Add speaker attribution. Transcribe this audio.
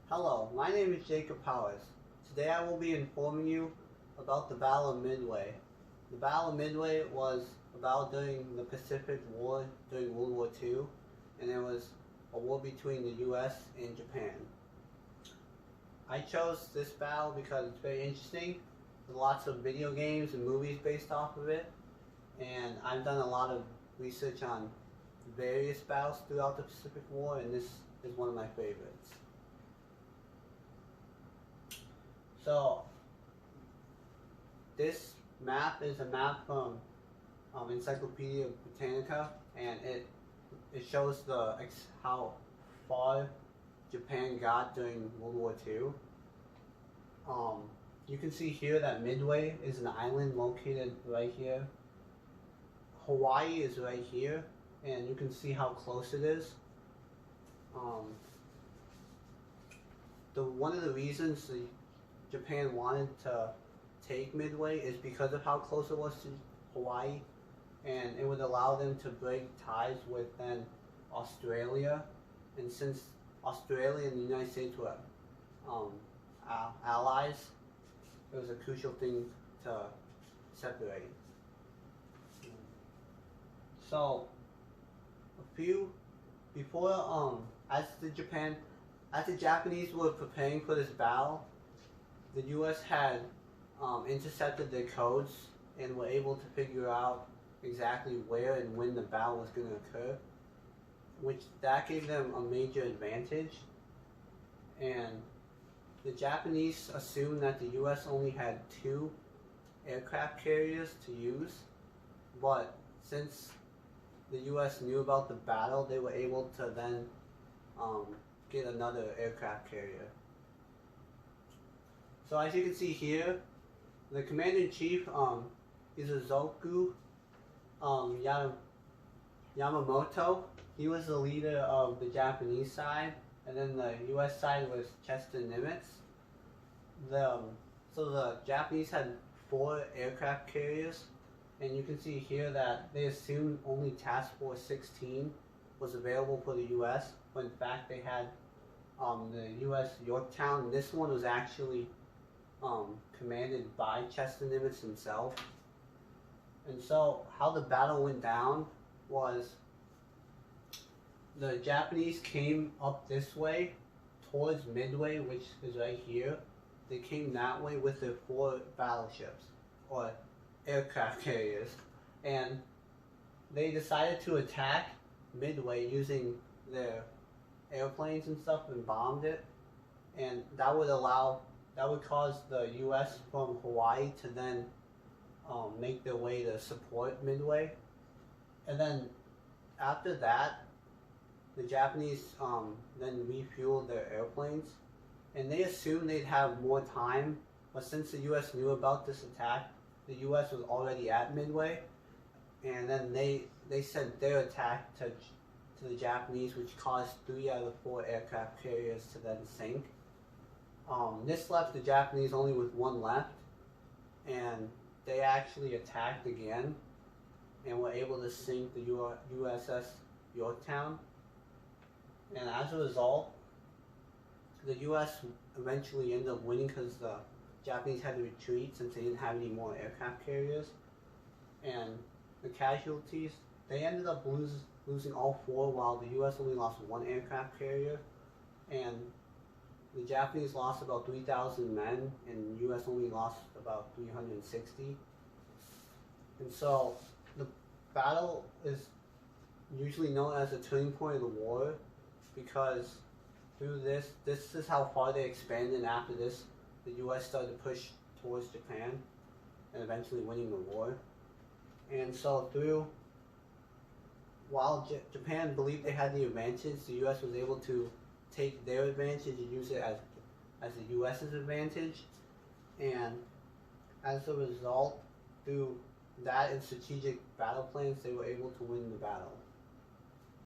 Speaker 1: Hello, my name is Jacob Powers. Today I will be informing you about the Battle of Midway. The Battle of Midway was a battle during the Pacific War during World War II, and it was a war between the US and Japan. I chose this battle because it's very interesting. There's lots of video games and movies based off of it, and I've done a lot of research on various battles throughout the Pacific War, and this is one of my favorites. So, this map is a map from Encyclopedia Britannica, and it shows how far Japan got during World War II. You can see here that Midway is an island located right here. Hawaii is right here, and you can see how close it is. One of the reasons Japan wanted to take Midway is because of how close it was to Hawaii, and it would allow them to break ties with then Australia. And since Australia and the United States were allies, it was a crucial thing to separate. So, as the Japanese were preparing for this battle, the U.S. had intercepted their codes and were able to figure out exactly where and when the battle was going to occur, which that gave them a major advantage. And the Japanese assumed that the U.S. only had 2 aircraft carriers to use, but since the U.S. knew about the battle, they were able to then get another aircraft carrier. So as you can see here, the Commander-in-Chief is Izuku Yamamoto. He was the leader of the Japanese side, and then the U.S. side was Chester Nimitz. So the Japanese had 4 aircraft carriers, and you can see here that they assumed only Task Force 16 was available for the U.S., when in fact they had the U.S. Yorktown. This one was actually commanded by Chester Nimitz himself. And so how the battle went down was the Japanese came up this way towards Midway, which is right here. They came that way with their 4 battleships, or aircraft carriers, and they decided to attack Midway using their airplanes and stuff and bombed it, and that would cause the U.S. from Hawaii to then make their way to support Midway. And then after that, the Japanese then refueled their airplanes, and they assumed they'd have more time, but since the U.S. knew about this attack, the U.S. was already at Midway, and then they sent their attack to the Japanese, which caused 3 out of 4 aircraft carriers to then sink. This left the Japanese only with 1 left, and they actually attacked again and were able to sink the USS Yorktown. And as a result, the U.S. eventually ended up winning because the Japanese had to retreat since they didn't have any more aircraft carriers. And the casualties, they ended up losing all 4, while the U.S. only lost 1 aircraft carrier. And the Japanese lost about 3,000 men, and the U.S. only lost about 360. And so the battle is usually known as the turning point of the war, because through this is how far they expanded, and after this, the U.S. started to push towards Japan, and eventually winning the war. And so while Japan believed they had the advantage, the U.S. was able to take their advantage and use it as the U.S.'s advantage, and as a result, through that and strategic battle plans, they were able to win the battle.